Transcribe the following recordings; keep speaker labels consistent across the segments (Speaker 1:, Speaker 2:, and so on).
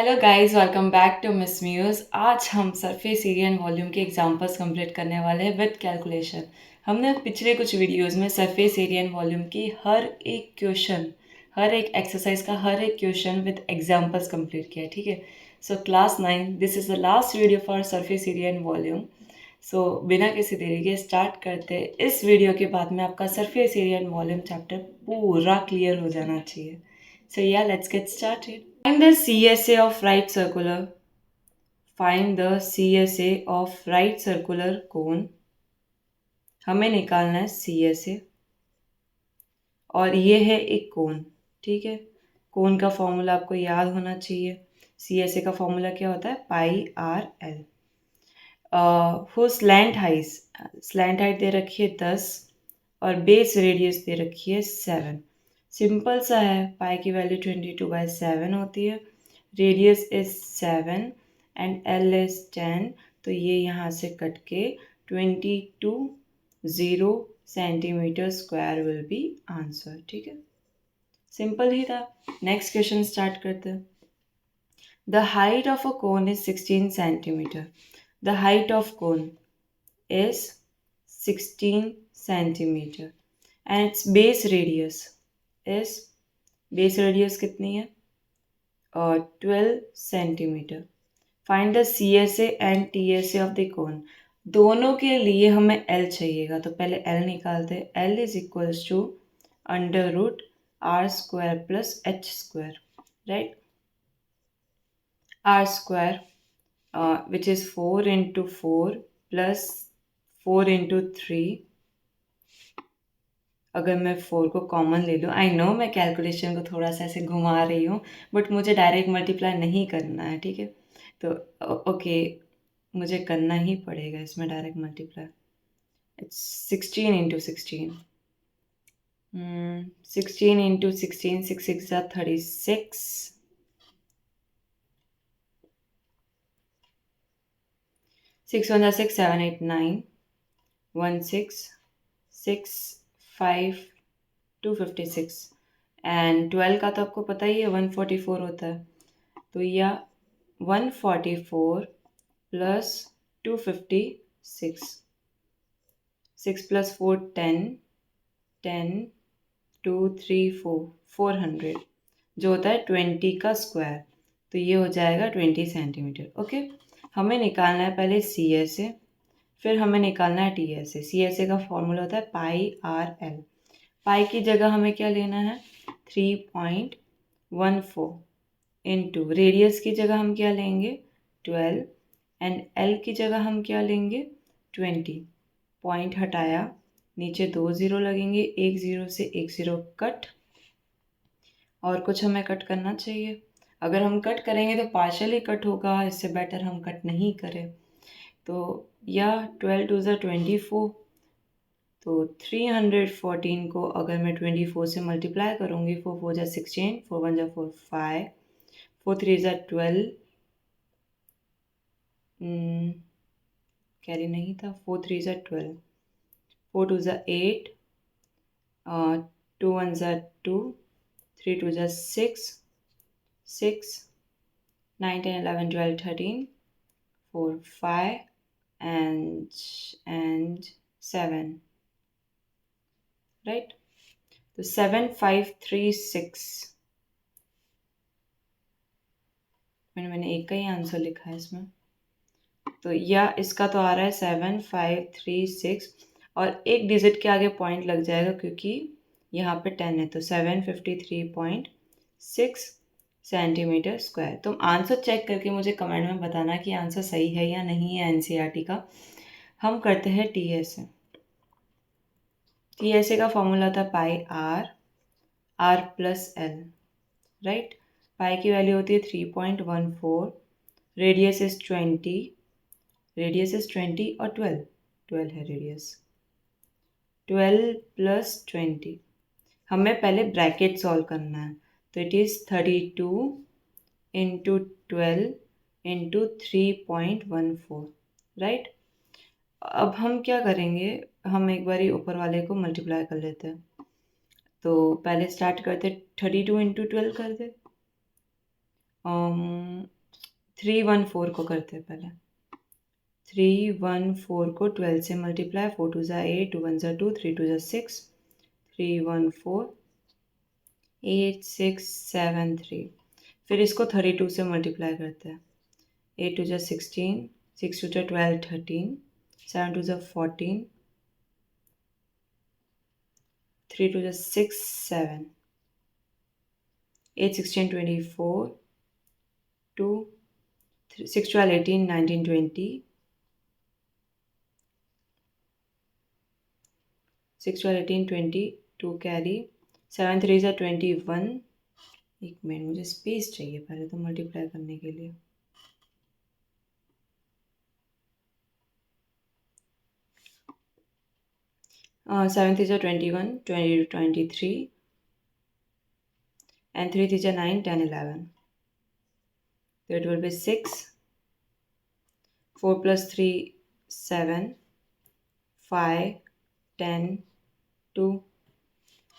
Speaker 1: Hello guys, welcome back to miss muse. आज हम surface area and volume के examples complete करने वाले हैं विद कैलकुलेशन। हमने पिछले कुछ वीडियोस में सरफेस एरिया एंड वॉल्यूम की हर एक क्वेश्चन, हर एक एक्सरसाइज का हर एक क्वेश्चन विद एग्जांपल्स कंप्लीट किया है, ठीक है। So class 9, this is the last video for surface area and volume. So बिना किसी देरी के स्टार्ट करते हैं। इस वीडियो के बाद में आपका surface area and volume chapter पूरा क्लियर हो जाना चाहिए। सो या let's get started. Find the CSA of right circular. Find the CSA of right circular cone. हमें निकालना है CSA और ये है एक कोन, ठीक है। कोन का फॉर्मूला आपको याद होना चाहिए। CSA का फॉर्मूला क्या होता है? Pi r L. हो स्लैंट हाइट दे रखी है 10 और बेस रेडियस दे रखी है 7। सिंपल सा है, पाई की वैल्यू 22/7 होती है, radius is 7 and L is 10। तो ये यहाँ से कट के 22 centimetre square will be answer, ठीक है। सिंपल ही था। नेक्स्ट क्वेश्चन स्टार्ट करते हैं। The height of a cone is 16 centimetre. The height of cone is 16 centimeter and its base radius कितनी है? 12 centimeter. Find the CSA and TSA of the cone. दोनों के लिए हमें L चाहिएगा, तो पहले L निकालते हैं। L is equals to √r square plus h square, right? R square which is 4 into 4 plus 4 into 3। अगर मैं 4 को कॉमन ले लूँ, आई नो मैं कैलकुलेशन को थोड़ा सा ऐसे घुमा रही हूँ, बट मुझे डायरेक्ट मल्टीप्लाई नहीं करना है, ठीक है। तो ओके, मुझे करना ही पड़ेगा इसमें direct multiply. It's 16 into 16। 16 into 16, 6 6 36। 6 1 6 7 8 9 1 6 6 5 256 and 12 का तो आपको पता ही है 144 होता है। तो यह 144 प्लस 256, 6 प्लस 4 10 10 2 3 4 400 जो होता है 20 का स्क्वायर। तो ये हो जाएगा 20 सेंटीमीटर। ओके, हमें निकालना है पहले CSA, फिर हमें निकालना है TSA। CSA का फॉर्मूला होता है पाई आर एल। पाई की जगह हमें क्या लेना है? 3.14 इंटू रेडियस की जगह हम क्या लेंगे? 12 एंड एल की जगह हम क्या लेंगे? 20। पॉइंट हटाया, नीचे 2 ज़ीरो लगेंगे, एक ज़ीरो से एक ज़ीरो कट। और कुछ हमें कट करना चाहिए। अगर हम कट करेंगे तो पार्शली कट होगा, इससे बेटर हम कट नहीं करें। तो या 12 2 24, तो 314 को अगर मैं 24 से मल्टीप्लाई करूँगी, 4 4 16, 4 1 4 5, 4 3 12, कैरी नहीं था, 4 3 12, 4 2 8, 2 1 2, 3 2 6, 6, 9 10 11 12 13, 4 5 and 7, right? तो 7 5 3 6, मैंने एक का ही आंसर लिखा है इसमें। तो या इसका तो आ रहा है 7 5 3 6 और एक डिजिट के आगे पॉइंट लग जाएगा क्योंकि यहाँ पे 10 है, तो 753.6 सेंटीमीटर स्क्वायर। तुम आंसर चेक करके मुझे कमेंट में बताना कि आंसर सही है या नहीं है NCERT का। हम करते हैं TSA। TSA का फॉर्मूला था पाई आर प्लस एल, राइट। पाई की वैल्यू होती है 3.14, रेडियस इज 20 और 12 है रेडियस। 12 प्लस 20, हमें पहले ब्रैकेट सॉल्व करना है, तो it is 32 into 12 into 3.14, right. अब हम क्या करेंगे, हम एक बार ऊपर वाले को मल्टीप्लाई कर लेते हैं। तो पहले स्टार्ट करते 32 इंटू 12 कर दे, 314 को करते हैं पहले। 314 को 12 से मल्टीप्लाई, 4 2 ज़ा 8, 2 1 ज़ा 2, 3 2 ज़ा 6, 314 8673। फिर इसको 32 से मल्टीप्लाई करते हैं। 8 2 ज़ा 16, 6 2 ज़ा 12, 13, 7 2 ज़ा 14, 3 2 ज़ा 6, 7, 8 16 24, 2, 6 12 18, 19 20, 6 12 18 20, 2 कैरी, 7 3 ज़ा 21। एक मिनट, मुझे स्पेस चाहिए पहले तो मल्टीप्लाई करने के लिए। सेवन थ्री ज़ा 21, 20 23, and 3 3 ज़ा 9, 10 11. So it will be 6, 4 plus 3 7, 5 10 2.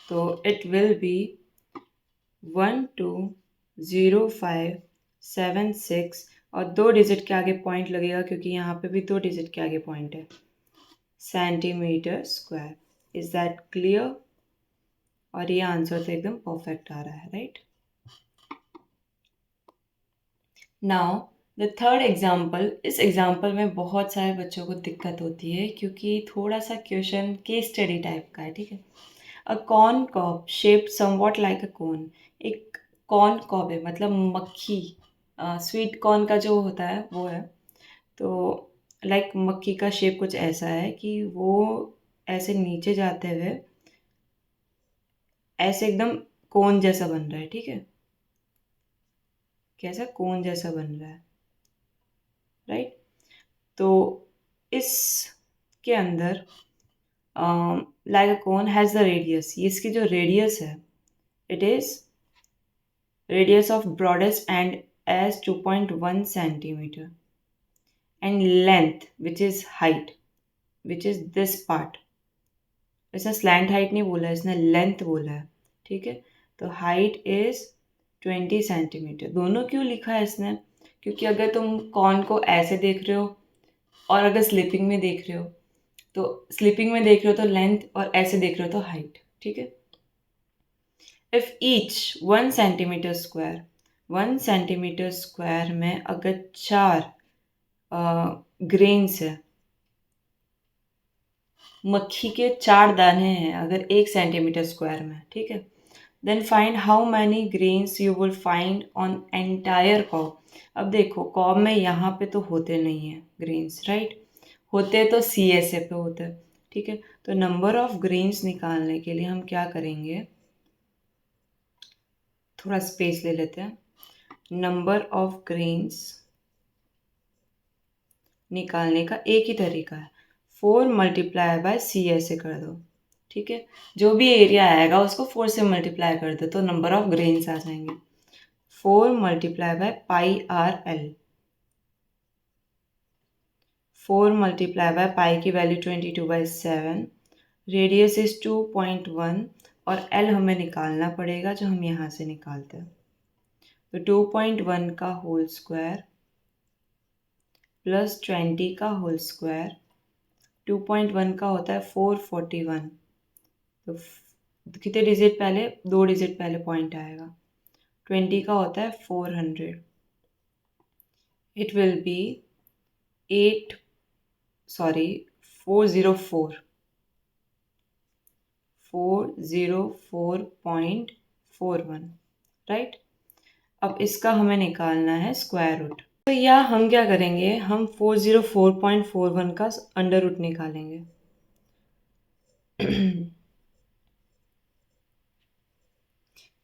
Speaker 1: So it will be 1 2 0 5 7 6, और 2 डिजिट के आगे पॉइंट लगेगा क्योंकि यहाँ पे भी 2 डिजिट के आगे पॉइंट है, centimetre square. Is that clear? और ये आंसर तो एकदम परफेक्ट आ रहा है, right? Now the third example. इस एग्जाम्पल में बहुत सारे बच्चों को दिक्कत होती है क्योंकि थोड़ा सा क्वेश्चन केस स्टडी टाइप का है, ठीक है। A corn cob shaped somewhat like a cone. एक कॉर्न कॉब है, मतलब मक्खी, स्वीट कॉर्न का जो होता है वो है। तो लाइक मक्खी का शेप कुछ ऐसा है कि वो ऐसे नीचे जाते हुए ऐसे एकदम कोन जैसा बन रहा है, ठीक है। कैसा कोन जैसा बन रहा है, राइट। तो इसके अंदर like a cone has the radius, इसकी जो रेडियस है it is radius of broadest end as 2.1 centimetre, and length which is height which is this part. इसने स्लैंट हाइट नहीं बोला, इसने लेंथ बोला है, ठीक है। तो हाइट इज़ 20 सेंटीमीटर। दोनों क्यों लिखा है इसने? क्योंकि अगर तुम कॉर्न को ऐसे देख रहे हो और अगर स्लीपिंग में देख रहे हो, तो स्लीपिंग में देख रहे हो तो लेंथ, और ऐसे देख रहे हो तो हाइट, ठीक है। If each 1 centimetre square, 1 centimetre square में अगर 4 ग्रेन्स है, मक्खी के 4 दाने हैं अगर 1 सेंटीमीटर स्क्वायर में, ठीक है, then find how many grains you will find on entire cob. अब देखो कॉब में यहाँ पे तो होते नहीं हैं ग्रेन्स, राइट। होते तो CSA पे होते हैं, ठीक है। तो नंबर ऑफ ग्रेन्स निकालने के लिए हम क्या करेंगे, थोड़ा स्पेस ले लेते हैं। नंबर ऑफ ग्रेन्स निकालने का एक ही तरीका है, 4 मल्टीप्लाई बाय CSA कर दो, ठीक है। जो भी एरिया आएगा उसको 4 से मल्टीप्लाई कर दो तो नंबर ऑफ ग्रेन्स आ जाएंगे। 4 multiply by pi r L, 4 multiply by pi की वैल्यू 22/7, रेडियस इज 2.1, और एल हमें निकालना पड़ेगा जो हम यहाँ से निकालते हैं। तो 2.1 का होल स्क्वायर प्लस 20 का होल स्क्वायर, 2.1 का होता है 441। तो कितने डिजिट पहले, 2 डिजिट पहले पॉइंट आएगा। 20 का होता है 400। It will B 404, 404.41, right. अब इसका हमें निकालना है स्क्वायर रूट। तो या हम क्या करेंगे, हम 404.41 का अंडर रूट निकालेंगे।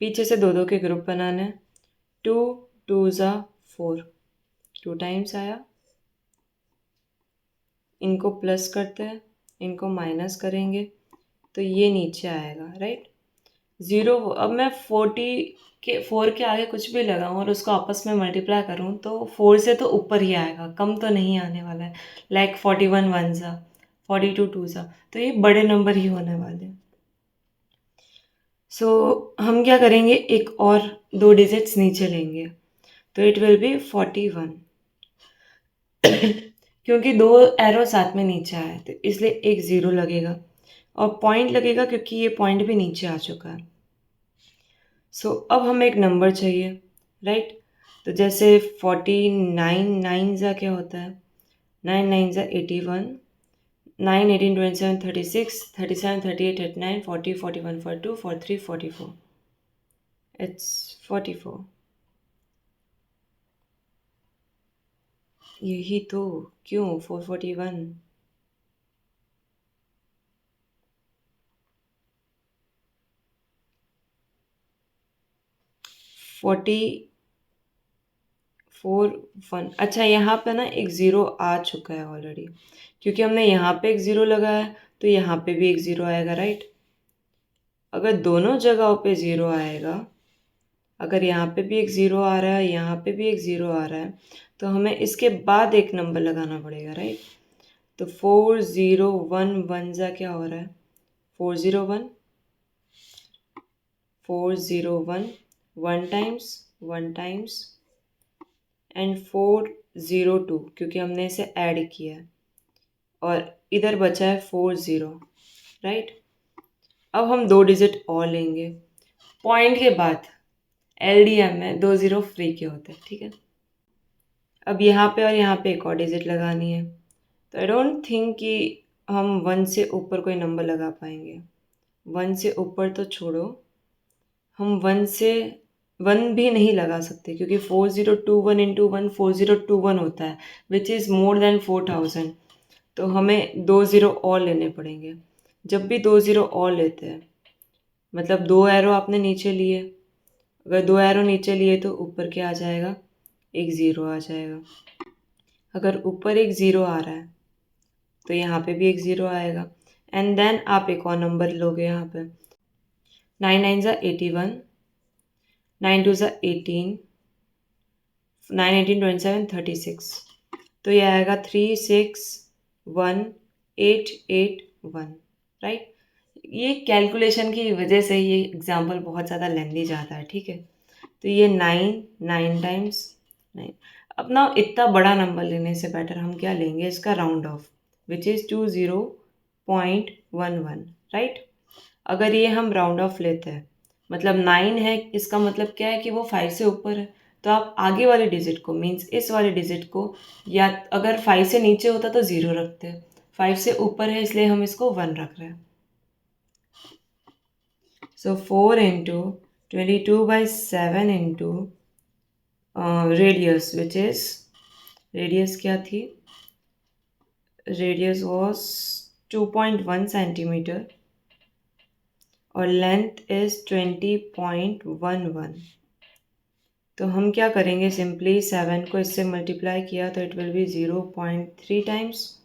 Speaker 1: पीछे से 2 के ग्रुप बनाने, 2 2 ज़ा 4, 2 टाइम्स आया। इनको प्लस करते हैं, इनको माइनस करेंगे तो ये नीचे आएगा, राइट। 0, अब मैं 4 के आगे कुछ भी लगाऊं और उसको आपस में मल्टीप्लाई करूं तो 4 से तो ऊपर ही आएगा, कम तो नहीं आने वाला है। लाइक 41 1 सा, 42 2 सा, तो ये बड़े नंबर ही होने वाले। सो हम क्या करेंगे, एक और 2 डिजिट्स नीचे लेंगे, तो इट विल बी 41। क्योंकि दो एरो साथ में नीचे आए तो इसलिए एक ज़ीरो लगेगा और पॉइंट लगेगा क्योंकि ये पॉइंट भी नीचे आ चुका है। सो अब हमें एक नंबर चाहिए, राइट। तो जैसे 49 नाइन ज़ा क्या होता है, 9 नाइन ज़ा 81, 9 18 27 36 37 38 39 40 41 42 43 44, इट्स 44। यही तो, क्यों 441? 44 अच्छा, यहाँ पे ना एक ज़ीरो आ चुका है ऑलरेडी, क्योंकि हमने यहाँ पे एक ज़ीरो लगाया तो यहाँ पे भी एक ज़ीरो आएगा, राइट। अगर दोनों जगहों पे ज़ीरो आएगा, अगर यहाँ पे भी एक ज़ीरो आ रहा है, यहाँ पे भी एक ज़ीरो आ रहा है, तो हमें इसके बाद एक नंबर लगाना पड़ेगा, राइट। तो 401 वन ज़ा क्या हो रहा है, 401, 401 वन टाइम्स एंड 402 क्योंकि हमने इसे ऐड किया है और इधर बचा है 40, राइट। अब हम दो डिजिट और लेंगे, पॉइंट के बाद एलडीएम में दो ज़ीरो फ्री के होते हैं, ठीक है। अब यहाँ पे और यहाँ पे एक और डिजिट लगानी है, तो आई डोंट थिंक कि हम वन से ऊपर कोई नंबर लगा पाएंगे। वन से ऊपर तो छोड़ो, हम वन भी नहीं लगा सकते क्योंकि 4021 इंटू वन 4021 होता है, विच इज़ मोर देन 4000। तो हमें दो ज़ीरो और लेने पड़ेंगे। जब भी दो ज़ीरो और लेते हैं, मतलब दो एरो आपने नीचे लिए, अगर दो एरो नीचे लिए तो ऊपर क्या आ जाएगा, एक ज़ीरो आ जाएगा। अगर ऊपर एक ज़ीरो आ रहा है तो यहाँ पे भी एक ज़ीरो आएगा, एंड देन आप एक और नंबर लोगे यहाँ पे। 9 नाइन ज़ा 81, 9 टू ज़ा 18, 9 18 27 36, तो ये आएगा 361 881, राइट। ये कैलकुलेशन की वजह से ये एग्जाम्पल बहुत ज़्यादा लेंदी जाता है, ठीक है। तो ये 9 टाइम्स 9। अब ना इतना बड़ा नंबर लेने से बेटर हम क्या लेंगे, इसका round of, which is 20.11, right. अगर ये हम राउंड ऑफ लेते हैं, मतलब 9 है, इसका मतलब क्या है कि वो 5 से ऊपर है, तो आप आगे वाले डिजिट को, मीन्स इस वाले डिजिट को, या अगर 5 से नीचे होता तो ज़ीरो रखते हैं, 5 से ऊपर है इसलिए हम इसको 1 रख रहे हैं। सो 4 into 22/7 into radius, which is, radius क्या थी, रेडियस वॉज 2.1 सेंटीमीटर और लेंथ इज़ 20.11। तो हम क्या करेंगे, सिंपली 7 को इससे मल्टीप्लाई किया तो इट विल बी 0.3 टाइम्स,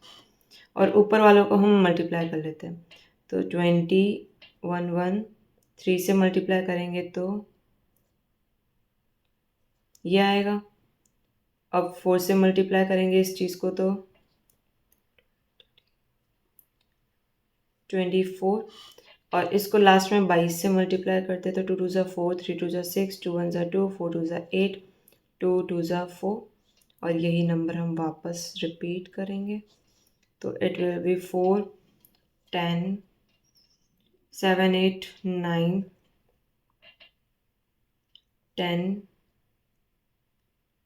Speaker 1: और ऊपर वालों को हम मल्टीप्लाई कर लेते हैं। तो 20 3 से मल्टीप्लाई करेंगे तो ये आएगा। अब 4 से मल्टीप्लाई करेंगे इस चीज़ को तो 24, और इसको लास्ट में 22 से मल्टीप्लाई करते तो 2 2 ज़ा 4, 3 2 ज़ा 6, 2 1 ज़ा 2, 4 2 ज़ा 8, 2 2 ज़ा 4, और यही नंबर हम वापस रिपीट करेंगे। तो इट विल बी 4 10 7 8 9 10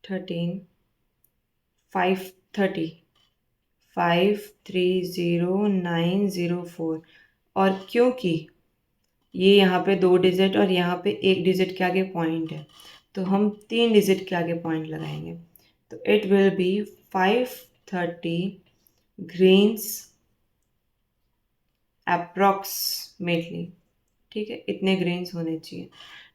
Speaker 1: 13 530 530904। और क्योंकि ये यहाँ पे दो डिजिट और यहाँ पे एक डिजिट के आगे पॉइंट है, तो हम तीन डिजिट के आगे पॉइंट लगाएंगे। तो it will B 530 grains approximately, ठीक है, इतने ग्रेन्स होने चाहिए।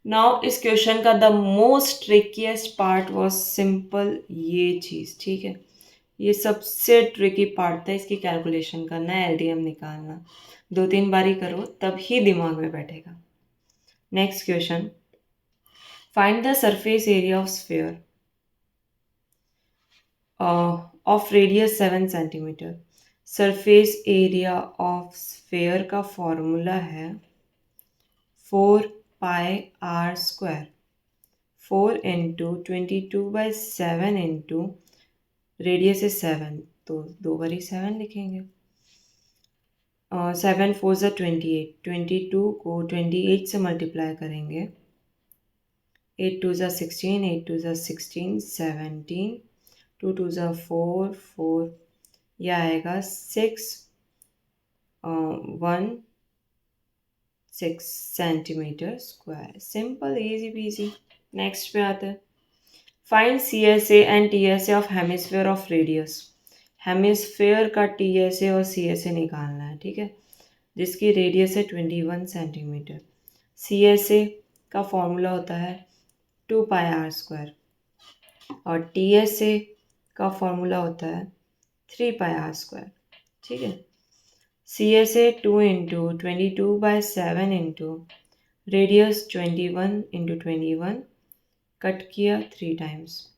Speaker 1: नाउ इस क्वेश्चन का the most ट्रिकीएस्ट part was simple, ये चीज़, ठीक है, ये सबसे ट्रिकी पार्ट था इसकी कैलकुलेशन करना, एलडीएम निकालना। 2-3 बारी करो तब ही दिमाग में बैठेगा। Next question, find the surface area of sphere of radius 7 centimetre. Surface area of sphere का फॉर्मूला है 4πr², 4 into 22/7 into radius is 7, तो 2 बारी 7 लिखेंगे। 7 4 ज़ा 28, 22 को 28 से मल्टीप्लाई करेंगे। 8 2 ज़ा 16, 8 2 ज़ा 16, 17, 2 2 ज़ा 4, 4, यह आएगा 6 1 6 centimetre square. Simple, easy PG. Next पे आते हैं। Find CSA and TSA of hemisphere of radius. Hemisphere का TSA और CSA निकालना है, ठीक है, जिसकी रेडियस है 21 सेंटीमीटर। CSA का फॉर्मूला होता है 2πr² और TSA का फॉर्मूला होता है 3πr², ठीक है। CSA 2 into 22/7 into radius 21 into 21 cut किया 3 टाइम्स,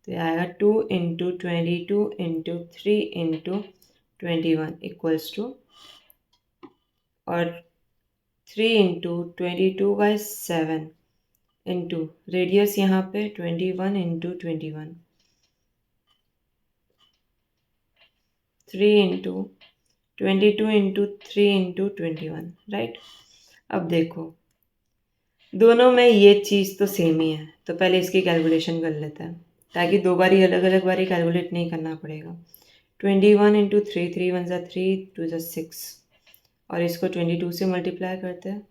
Speaker 1: तो आएगा 2 into 22 into 3 into 21 equals to, और 3 इंटू 22/7 इंटू रेडियस यहाँ पे 21 into 21, 3 into 22 into 3 into 21, right. अब देखो दोनों में ये चीज़ तो सेम ही है, तो पहले इसकी कैलकुलेशन कर लेते हैं ताकि दो बारी अलग अलग बारी कैलकुलेट नहीं करना पड़ेगा। 21 इंटू 3, 3 1 ज़ा 3, 2 ज़ा 6, और इसको 22 से मल्टीप्लाई करते हैं।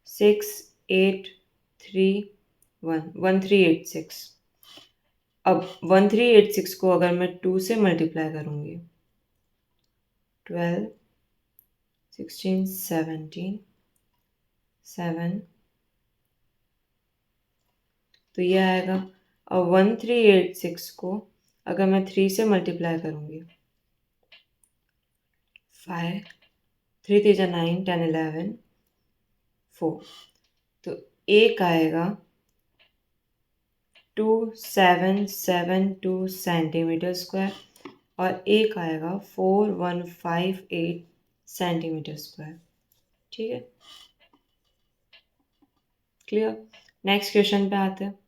Speaker 1: 6 8 3 1 1386। अब 1386 को अगर मैं 2 से मल्टीप्लाई करूँगी, 12 16 17 7, तो ये आएगा। और 1386 को अगर मैं 3 से मल्टीप्लाई करूँगी, 5 3 3 जा 9 10 11 4, तो एक आएगा 2772 सेंटीमीटर स्क्वायर और एक आएगा 4158 सेंटीमीटर स्क्वायर, ठीक है, क्लियर। नेक्स्ट क्वेश्चन पे आते हैं।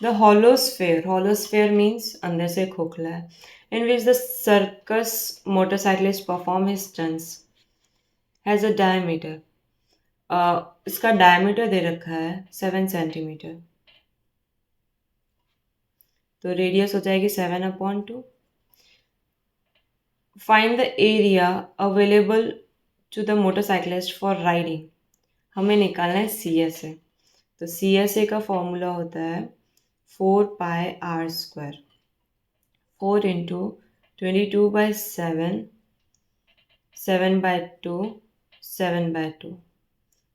Speaker 1: द होलोस्फेयर मीन्स अंदर से खोखला है, in which the circus motorcyclist perform his stunts has a diameter, इसका डायमीटर दे रखा है 7 सेंटीमीटर, तो रेडियस हो जाएगी 7/2। Find the area available to the motorcyclist for riding, हमें निकालना है CSA। तो CSA का फॉर्मूला होता है 4πr², 4 इंटू 22/7, 7/2, 7/2,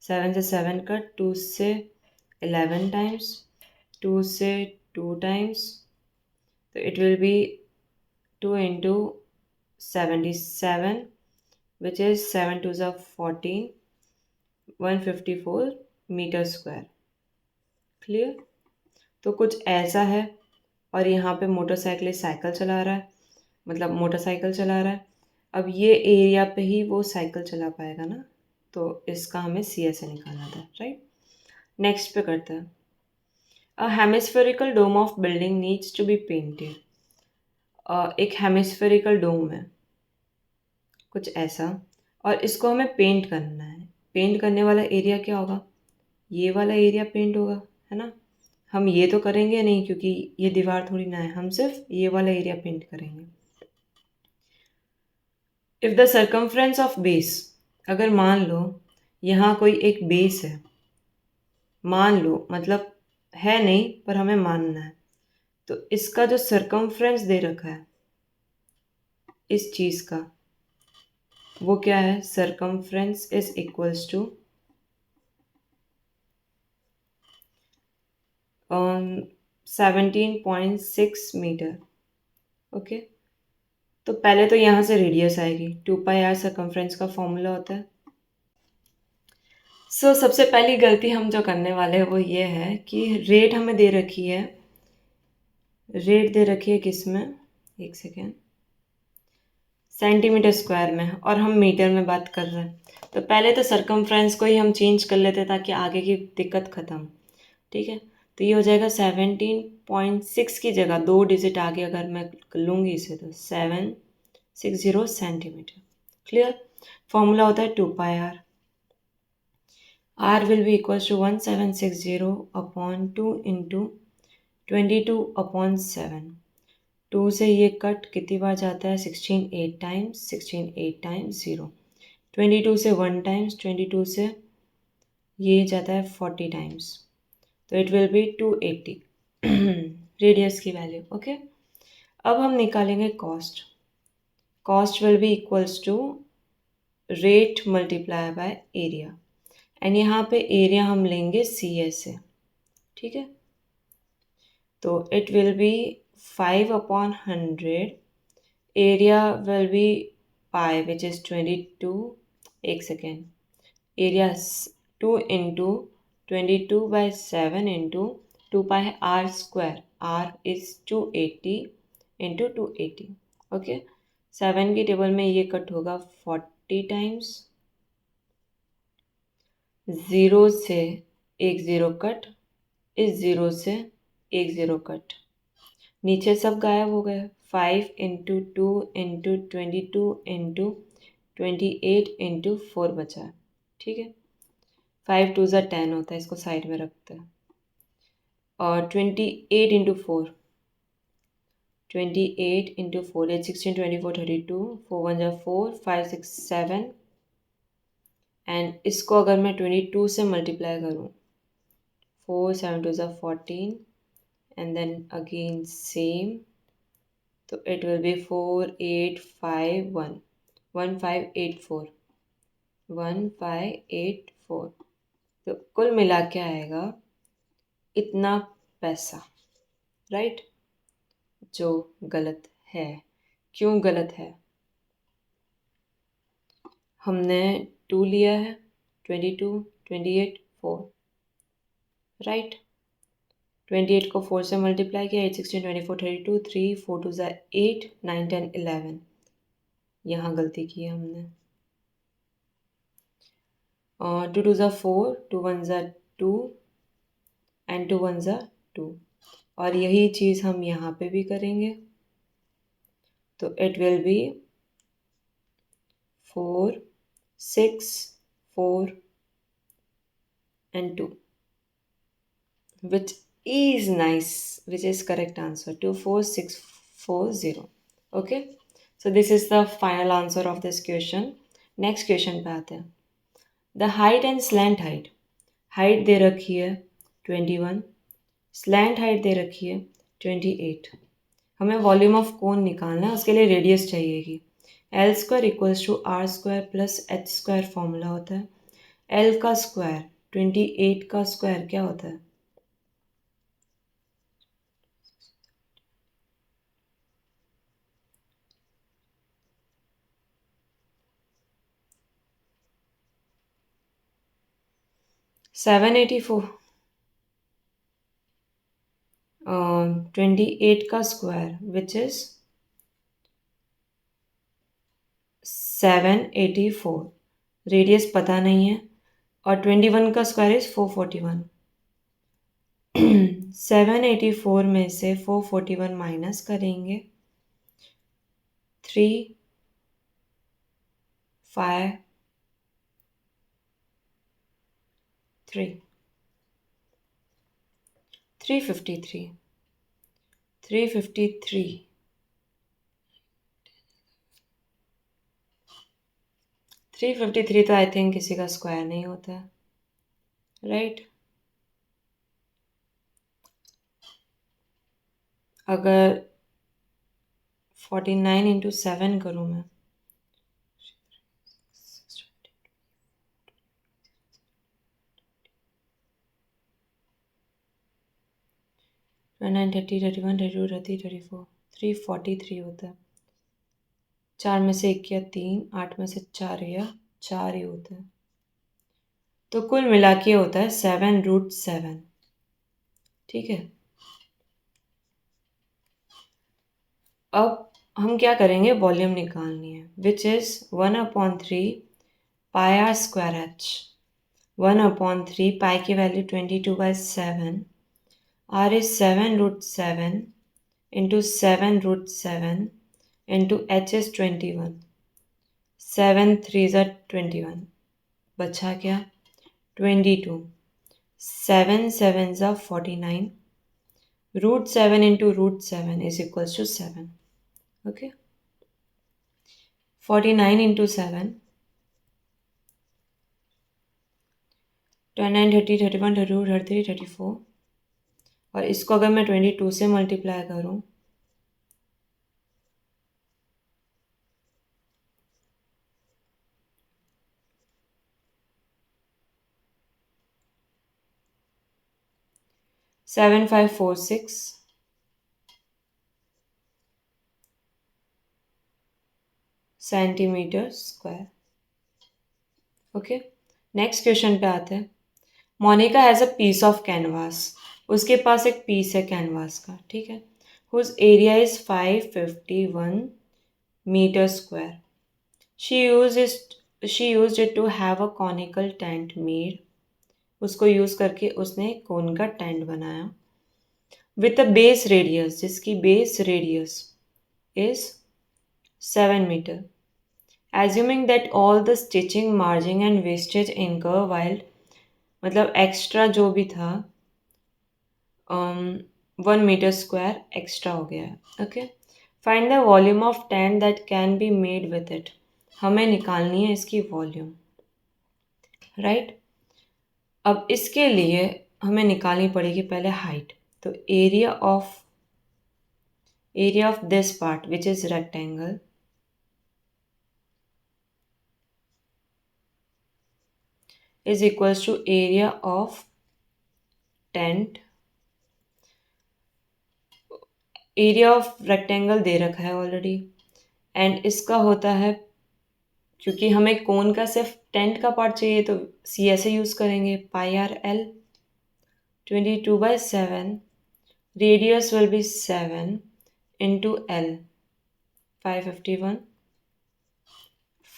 Speaker 1: 7 से 7 कट, 2 से 11 टाइम्स, 2 से 2 टाइम्स, तो it will B 2 into 77, which is 7 2 ज़ा 14, 154 मीटर स्क्वायर, क्लियर। तो कुछ ऐसा है, और यहाँ पे मोटरसाइकिलिस्ट साइकिल चला रहा है, मतलब मोटरसाइकिल चला रहा है। अब ये एरिया पे ही वो साइकिल चला पाएगा ना, तो इसका हमें CSA निकालना था, राइट। नेक्स्ट पे करते हैं। A hemispherical dome of building needs to be painted, एक हेमिस्फेरिकल डोम है कुछ ऐसा, और इसको हमें पेंट करना है। पेंट करने वाला एरिया क्या होगा, ये वाला एरिया पेंट होगा, है ना। हम ये तो करेंगे नहीं क्योंकि ये दीवार थोड़ी ना है, हम सिर्फ ये वाला एरिया पेंट करेंगे। If the circumference of base, अगर मान लो यहाँ कोई एक बेस है, मान लो मतलब है नहीं पर हमें मानना है, तो इसका जो सर्कमफ्रेंस दे रखा है इस चीज़ का, वो क्या है, circumference is equals to 17.6 metre, okay. तो पहले तो यहाँ से रेडियस आएगी, 2πr सर्कमफ्रेंस का फॉर्मूला होता है। सबसे पहली गलती हम जो करने वाले हैं वो ये है कि रेट हमें दे रखी है, रेट दे रखी है किस में, एक सेकेंड, सेंटीमीटर स्क्वायर में, और हम मीटर में बात कर रहे हैं। तो पहले तो सर्कमफ्रेंस को ही हम चेंज कर लेते ताकि आगे की दिक्कत ख़त्म। ठीक है। तो ये हो जाएगा 17.6 की जगह 2 डिजिट आगे अगर मैं लूँगी इसे तो 760 सेंटीमीटर। क्लियर। फॉर्मूला होता है 2πr। r will be equals to 1760 upon 2 into 22/7। 2 से ये कट कितनी बार जाता है 16 8 टाइम्स 16 8 टाइम्स 0। 22 से 1 टाइम्स 22 से ये जाता है 40 टाइम्स, तो इट विल बी 280 रेडियस की वैल्यू। ओके। अब हम निकालेंगे cost. Cost will be equals to rate multiply by area, and यहाँ पे एरिया हम लेंगे सी एस से। ठीक है। तो it will be 5/100। Area will be pi which is 22। एक second. Area 2 into 22/7 into 2 pi r square. R is 280 into 280। Okay. 7 की टेबल में ये कट होगा 40 टाइम्स। 0 से एक 0 कट, इस 0 से एक 0 कट, नीचे सब गायब हो गए। 5 इंटू 2 इंटू 22 इंटू 28 इंटू 4 बचा है। ठीक है। 5 2 ज़ा 10 होता है, इसको साइड में रखते हैं। और 28 इंटू 4, 28 इंटू 4 8 16 24 32, 4 1 ज़ा 4 5 6 7। एंड इसको अगर मैं 22 से मल्टीप्लाई करूँ, 4 7 2 ज़ा 14 and then again same, तो it will be 4851 1584 1584। तो कुल मिला के आएगा इतना पैसा, राइट। जो गलत है। क्यों गलत है? हमने 2 लिया है, 22 28 4, राइट। 28 को 4 से मल्टीप्लाई किया, 8 16 24 32 3 4 2 ज़ा 8 9 10 11। यहाँ गलती की है हमने। 2 2 ज़ा 4 2 1 ज़ा 2 एंड 2 1 ज़ा 2। और यही चीज़ हम यहाँ पे भी करेंगे, तो it will B 4 6 4 and 2, which is nice, which is correct answer 24640। okay, so this is the final answer of this question। next question पे आते हैं। the height and slant height, height दे रखी है 21, slant height दे रखी है 28। हमें volume of cone निकालना है, उसके लिए रेडियस चाहिएगी। L square equals to are square plus H square formula होता है। एल का स्क्वायर 28 का स्क्वायर क्या होता है? सेवन 28 का स्क्वायर विच इज 784। रेडियस पता नहीं है, और 21 का स्क्वायर इज 441। 784 में से 441 माइनस करेंगे, 3 5 3 353 353 353 तो आई थिंक किसी का स्क्वायर नहीं होता है, राइट। अगर 49 इंटू 7 करूँ मैं, 29 30 31 32 33 34 343 होता है। 4 में से 1 किया 3, 8 में से 4 गया 4 ही होता है। तो कुल मिला के होता है 7√7। ठीक है। अब हम क्या करेंगे, वॉल्यूम निकालनी है, which is 1/3 pi r square h. 1/3 pi की value 22/7 r is 7√7 into 7√7 into h is 21 7 3s are 21 बचा क्या 22 7 7s are 49 √7 into √7 is equals to 7 okay 49 into 7 29 30 31 32 33 34 और इसको अगर मैं 22 से मल्टीप्लाई करूं 7546 centimetre square okay next question पे आते हैं Monika has a piece of canvas उसके पास एक पीस है कैनवास का ठीक है whose area is 551 metre square she used it to have a conical tent made उसको यूज़ करके उसने कोन का टेंट बनाया विथ अ बेस रेडियस जिसकी base radius is 7 metre assuming that all the stitching margins and wastage incurred wild मतलब extra जो भी था 1 मीटर स्क्वायर एक्स्ट्रा हो गया है okay find the volume of tent that can be made with it हमें निकालनी है इसकी वॉल्यूम राइट अब इसके लिए हमें निकालनी पड़ेगी पहले हाइट तो area of this part which is rectangle is equals to area of tent area of rectangle दे रखा है ऑलरेडी एंड इसका होता है क्योंकि हमें कोन का सिर्फ टेंट का पार्ट चाहिए तो सी ऐसे यूज़ करेंगे pi r l 22/7 radius will be 7 into L 551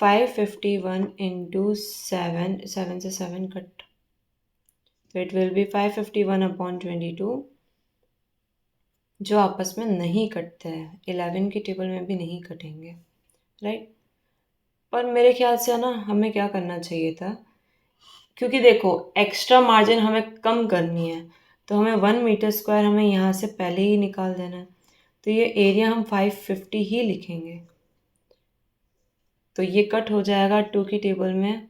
Speaker 1: 551 into 7 7 से 7 कट तो इट विल बी 551/22 जो आपस में नहीं कटते हैं 11 की टेबल में भी नहीं कटेंगे राइट पर मेरे ख्याल से ना हमें क्या करना चाहिए था क्योंकि देखो एक्स्ट्रा मार्जिन हमें कम करनी है तो हमें 1 मीटर स्क्वायर हमें यहाँ से पहले ही निकाल देना है तो ये एरिया हम 550 ही लिखेंगे तो ये कट हो जाएगा 2 की टेबल में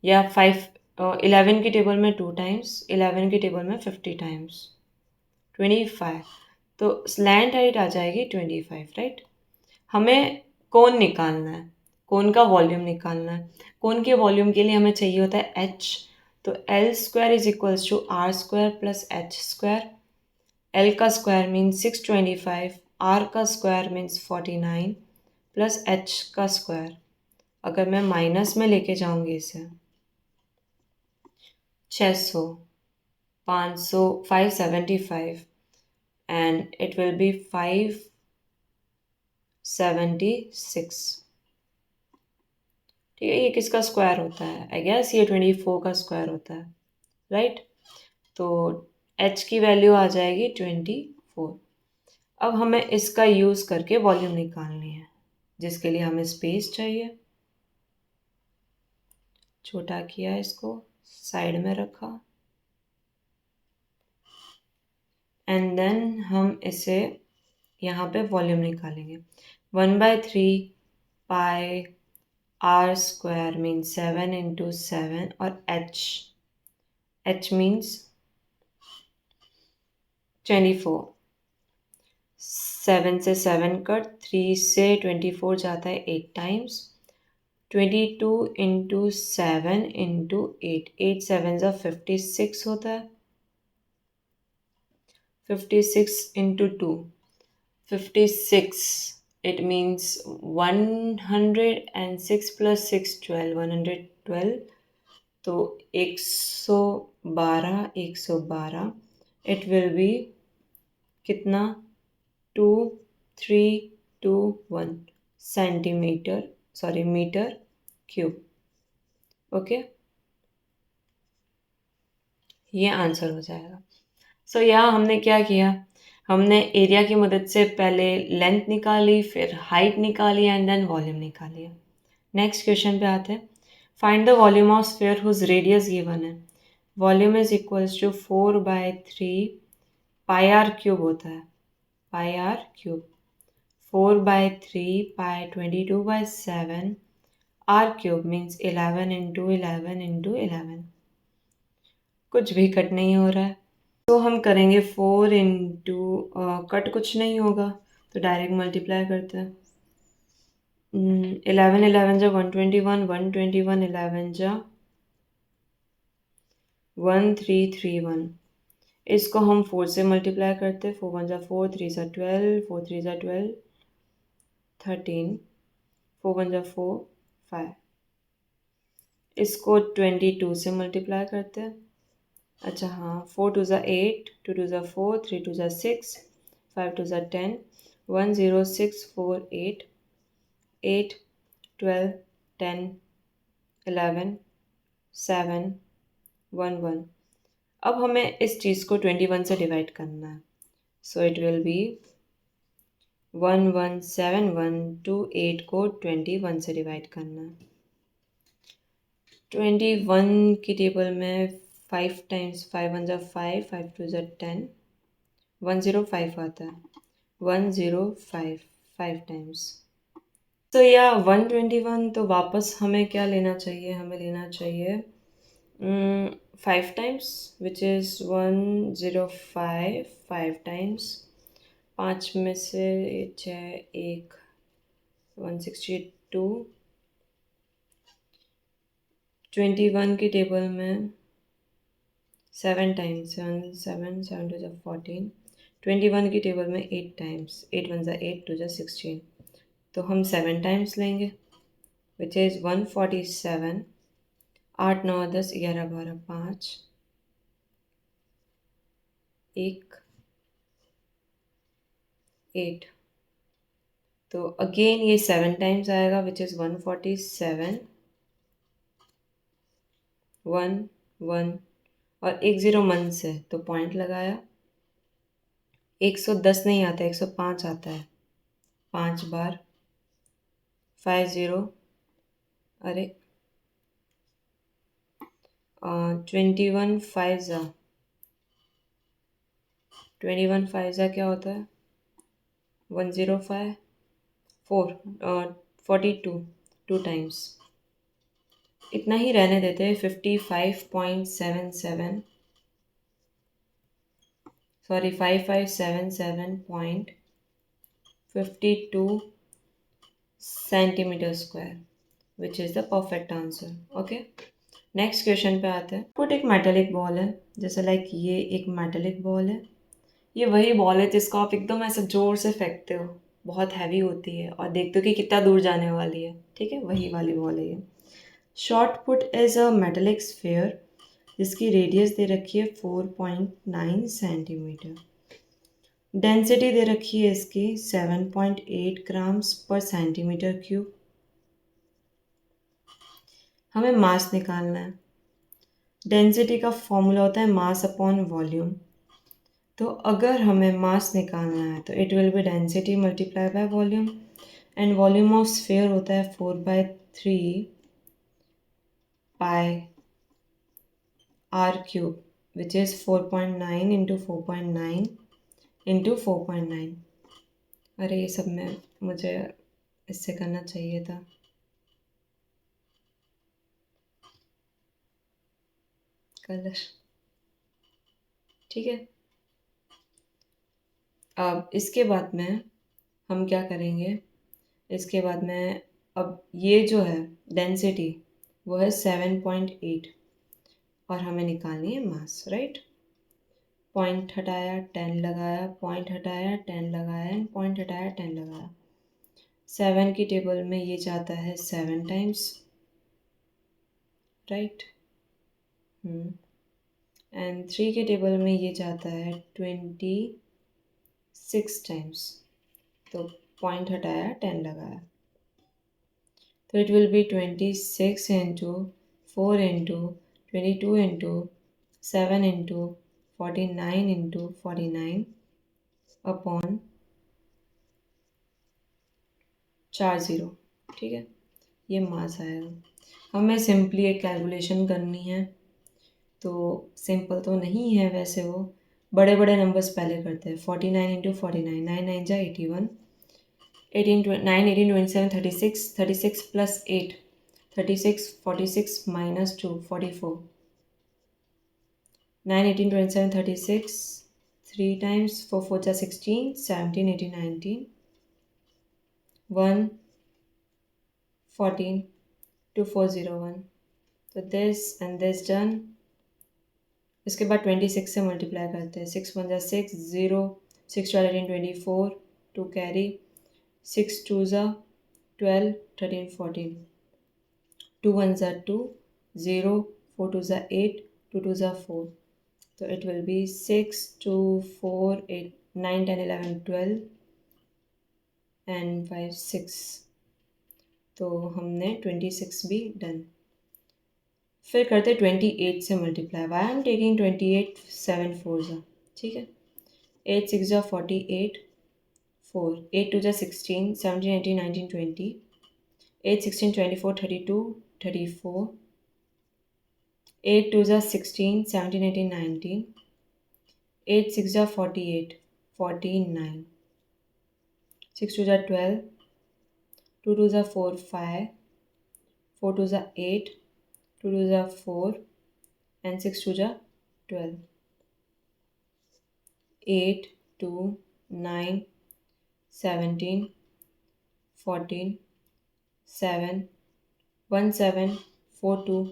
Speaker 1: या 11 की टेबल में 2 टाइम्स 11 की टेबल में 50 टाइम्स 25 तो स्लैंट हाइट आ जाएगी 25 राइट हमें कोन निकालना है कोन का वॉल्यूम निकालना है कोन के वॉल्यूम के लिए हमें चाहिए होता है एच तो l square is equals to are square plus H square l का स्क्वायर मीन्स 625 आर का स्क्वायर मीन्स 49 प्लस एच का स्क्वायर अगर मैं माइनस में लेके जाऊंगी इसे 600 500 575 and it will be 576 ठीक है ये किसका स्क्वायर होता है आई गेस ये 24 का स्क्वायर होता है राइट तो h की वैल्यू आ जाएगी 24 अब हमें इसका यूज़ करके वॉल्यूम निकालनी है जिसके लिए हमें स्पेस चाहिए छोटा किया इसको साइड में रखा एंड देन हम इसे यहाँ पे वॉल्यूम निकालेंगे 1/3 pi r square means 7 into 7 और h मीन्स 24 7 से 7 कट 3 से 24 जाता है 8 टाइम्स 22 into 7 into 8 8 7 जा 56 होता है 56 into 2 56 it means 106 plus 6 12 112 तो 112 it will be कितना 2321 मीटर क्यूब ओके ये आंसर हो जाएगा। सो यहाँ हमने क्या किया, हमने एरिया की मदद से पहले लेंथ निकाली, फिर हाइट निकाली एंड देन वॉल्यूम निकाली। नेक्स्ट क्वेश्चन पे आते हैं। Find the volume of sphere whose radius given है। Volume is equals to 4/3 pi r cube होता है, pi r cube. 4/3 pi 22/7 r cube means 11 into 11 into 11। कुछ भी कट नहीं हो रहा है, तो हम करेंगे 4 इंटू, कट कुछ नहीं होगा तो डायरेक्ट मल्टीप्लाई करते हैं। 11 11 जा 121, 121 11 जा 1331। इसको हम 4 से मल्टीप्लाई करते हैं। 4 1 जा 4, 3 जा 12, 4 3 जा 12, 13, 4 1 जा 4, 5। इसको 22 से मल्टीप्लाई करते हैं। अच्छा हाँ, 4 2 जा 8, 2 2 जा 4, 3 2 जा 6, 5 2 जा 10, 1 0 6 4 8, 8 12 10 11 7 1 1। अब हमें इस चीज़ को 21 से डिवाइड करना है। सो इट विल बी 117 128 को 21 से डिवाइड करना है। 21 की टेबल में 5 टाइम्स 5 1 जा 5, 5 2 जा 10, 105 आता है। 105 5 टाइम्स। तो या 121, तो वापस हमें क्या लेना चाहिए, हमें लेना चाहिए 5 टाइम्स विच इज़ 105 5 टाइम्स। 5 में से 6 1 162। 21 की टेबल में 7 टाइम्स 7 7 7 2 जा 14। 21 की टेबल में 8 टाइम्स 8 1 जा 8 2 जा 16। तो हम 7 टाइम्स लेंगे विच इज़ 147। 8 9 10 11 12 5 1 8। तो अगेन ये 7 टाइम्स आएगा विच इज़ 147 1 1 और 1 0 मन से तो पॉइंट लगाया। 110 नहीं आता, 105 आता है 5 बार। 5 0, अरे 21 5 जा 21 5 जा क्या होता है 105 4 42 2 टाइम्स। इतना ही रहने देते हैं। 55.77 sorry 5577.52 centimetre square which is the perfect answer. Okay, next question पे आते हैं। पुट एक मेटेलिक बॉल है, जैसे लाइक ये एक मेटेलिक बॉल है। ये वही बॉल है जिसको आप एकदम ऐसे ज़ोर से फेंकते हो, बहुत हैवी होती है और देखते हो कि कितना दूर जाने वाली है। ठीक है, वही वाली बॉल है ये। Short put is a metallic sphere जिसकी रेडियस दे रखी है 4.9 सेंटीमीटर। डेंसिटी दे रखी है इसकी 7.8 ग्राम्स पर सेंटीमीटर क्यूब। हमें मास निकालना है। डेंसिटी का फॉर्मूला होता है मास अपॉन वॉल्यूम। तो अगर हमें मास निकालना है तो it will be density multiply by volume and volume of sphere होता है 4/3 pi r cube which is 4.9 into 4.9 into 4.9। अरे ये सब में मुझे इससे करना चाहिए था। कलर ठीक है। अब इसके बाद में हम क्या करेंगे, इसके बाद में अब ये जो है डेंसिटी वो है 7.8 और हमें निकालनी है मास, राइट। पॉइंट हटाया 10 लगाया, पॉइंट हटाया 10 लगाया एंड पॉइंट हटाया 10 लगाया। 7 की टेबल में ये जाता है 7 टाइम्स, राइट। एंड 3 के टेबल में ये जाता है 26 टाइम्स। तो पॉइंट हटाया 10 लगाया, तो it will B 26 into 4 into 22 into 7 into 49 into 49 upon 40। ठीक है, ये मास आएगा। हमें सिंपली एक कैलकुलेशन करनी है, तो सिंपल तो नहीं है वैसे, वो बड़े बड़े नंबर्स पहले करते हैं। 49 इंटू 49, 9 9 जा 81, 9 18 27 36, 36 प्लस 8 36, 46 माइनस 2 44, 9 18 27 36, 3 टाइम्स 4 4 जा 16, 17 18 19, 1 14 2401। तो दिस एंड दिस डन। इसके बाद 26 से मल्टीप्लाई करते हैं। 6 1 जा 6, 0, 6 12 18 24, 2 कैरी, 6 2 जा 12, 13 14, 2 1 जा 2, 0, 4 2 जा 8, 2 2 जा 4। तो इट विल बी 6 2 4 8 9 10 11 12 एंड 5 6। तो हमने 26 भी डन। फिर करते 28 से multiply. Why I am taking 28, 7 4 जा। ठीक है, 8 6 जा 48, 4 8 2 जा 16, 17 18 19 20, 8 16 24 32 34, 8 2 जा 16, 17 18 19, 8 6 जा 48 49, 6 2 जा 12, 2 2 जा 4 5, 4 2 जा 8, 2 2 जा 4 and 6 2 जा 12, 8 2 9 17 14 7 1 7 4 2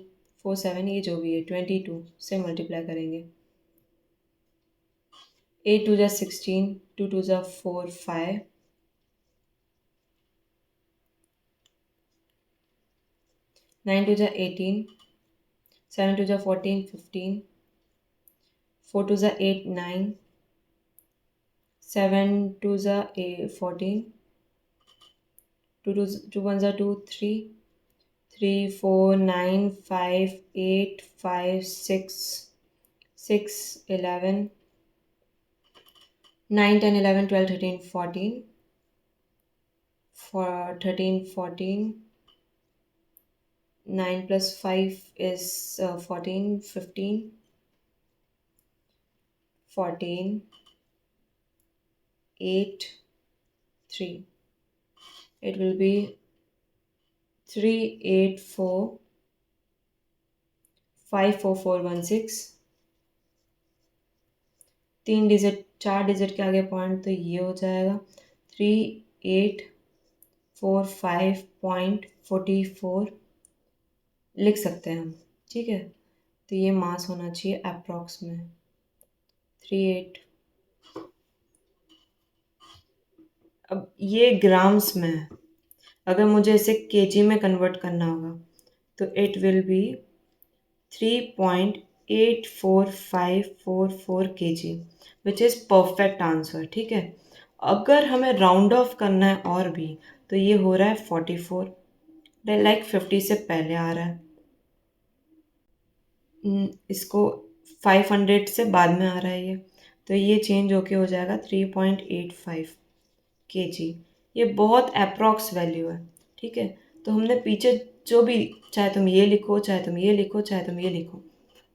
Speaker 1: 4 7, ये जो भी है 22 से मल्टीप्लाई करेंगे। 8 2 जा 16, 2 2 जा 4 5, 9 2 जा 18, 7 2 जा 14 15, 4 2 जा 8 9, 7 2 जा 14, 2 1 जा 2 3, 3 4 9 5 8 5 6 6 11 9 10 11 12 13 14, 13 14, 9 plus 5 is 14 15, 14 8 3. It will be 3 8 4 5 4 4 1 6। 3 digit 4 digit के आगे पॉइंट, तो ये हो जाएगा 3845.44 लिख सकते हैं हम। ठीक है, तो ये मास होना चाहिए अप्रॉक्स में 38। अब ये ग्राम्स में है, अगर मुझे इसे केजी में कन्वर्ट करना होगा तो it will B 3.84544 kg, which is perfect answer. ठीक है, अगर हमें राउंड ऑफ करना है और भी, तो ये हो रहा है 44, लाइक 50 से पहले आ रहा है। इसको 500 से बाद में आ रहा है ये, तो ये चेंज होके हो जाएगा 3.85 kg। ये बहुत अप्रॉक्स वैल्यू है। ठीक है, तो हमने पीछे जो भी, चाहे तुम ये लिखो, चाहे तुम ये लिखो, चाहे तुम ये लिखो,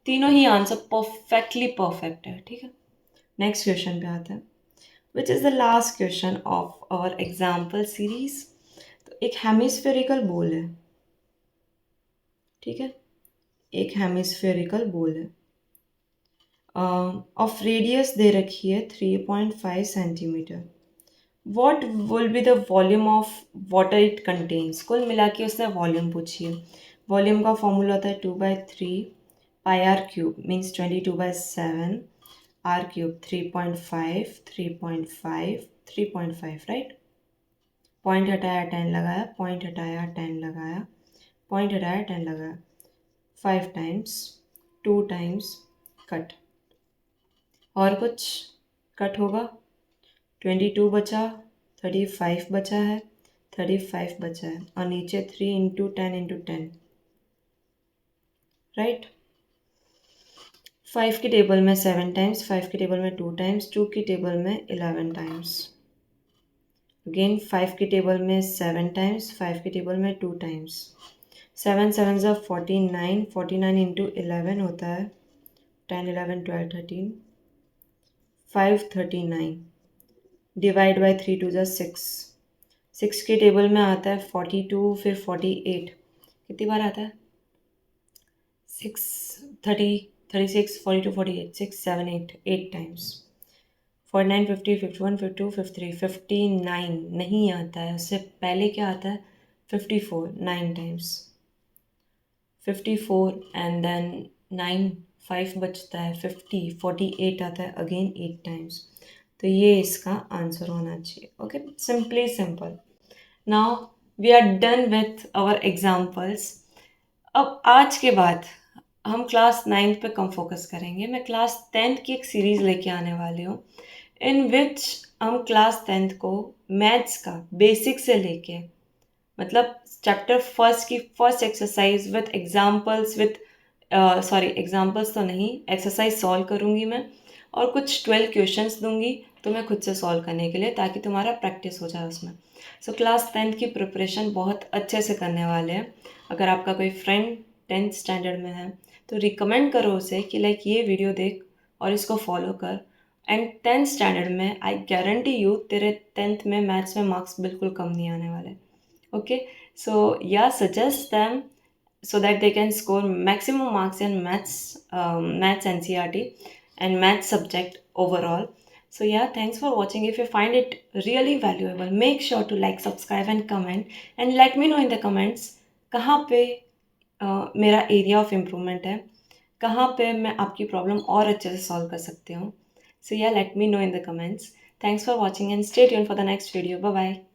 Speaker 1: तीनों ही आंसर परफेक्टली परफेक्ट है। ठीक है, नेक्स्ट क्वेश्चन पे आते हैं, which is the last question of our example series. तो एक हेमिस्फेरिकल बोल है। ठीक है, एक हेमिस्फेरिकल बोल है, ऑफ रेडियस दे रखी है 3.5 centimetre. What will be the volume of water it contains. कुल मिला के उसने वॉल्यूम पूछी है। वॉल्यूम का फॉर्मूला होता है 2/3 pi r cube, means 22/7 r cube, 3.5 3.5 3.5, right. Point हटाया 10 लगाया, पॉइंट हटाया 10 लगाया, पॉइंट हटाया 10 लगाया, 5 टाइम्स 2 टाइम्स कट। और कुछ कट होगा, 22 बचा, 35 बचा है, 35 बचा है, और नीचे 3 इंटू 10 इंटू 10, राइट। 5 की टेबल में 7 टाइम्स, 5 की टेबल में 2 टाइम्स, 2 की टेबल में 11 टाइम्स, अगेन 5 की टेबल में 7 टाइम्स, 5 की टेबल में 2 टाइम्स, 7 7 ज़ा 49, 49 इंटू 11 होता है 10 11 12 13 539, डिवाइड बाई 3 2 ज़ा 6, 6 की टेबल में आता है 42, फिर 48, कितनी बार आता है 6 30 36 42 48 6 7 8 टाइम्स, 49 50 51 52 53 59 नहीं आता है, उससे पहले क्या आता है 54 9 टाइम्स, 54 एंड देन 9 5 बचता है 50 48 आता है अगेन 8 टाइम्स, तो ये इसका आंसर होना चाहिए। Okay, simply simple. Now we are done with our examples. अब आज के बाद हम क्लास 9th पे कम फोकस करेंगे। मैं क्लास 10th की एक सीरीज़ लेके आने वाली हूँ इन विच हम क्लास 10th को मैथ्स का बेसिक से लेके मतलब चैप्टर फर्स्ट की first exercise with examples with sorry examples तो नहीं, एक्सरसाइज सॉल्व करूँगी मैं और कुछ 12 क्वेश्चंस दूंगी तुम्हें खुद से सॉल्व करने के लिए ताकि तुम्हारा प्रैक्टिस हो जाए उसमें। सो क्लास 10th की प्रिपरेशन बहुत अच्छे से करने वाले हैं। अगर आपका कोई फ्रेंड 10th स्टैंडर्ड में है तो रिकमेंड करो उसे कि लाइक ये वीडियो देख और इसको फॉलो कर, एंड 10th स्टैंडर्ड में आई गारंटी यू तेरे 10th में मैथ्स में मार्क्स बिल्कुल कम नहीं आने वाले। Okay, so yeah, suggest them so that they can score maximum marks in maths NCERT and maths subject overall. So yeah, thanks for watching. If you find it really valuable, make sure to like, subscribe and comment, and let me know in the comments कहाँ पे मेरा area of improvement है, कहाँ पे मैं आपकी problem और अच्छे से सॉल्व कर सकती हूँ। So yeah, let me know in the comments. Thanks for watching and stay tuned for the next video. Bye bye.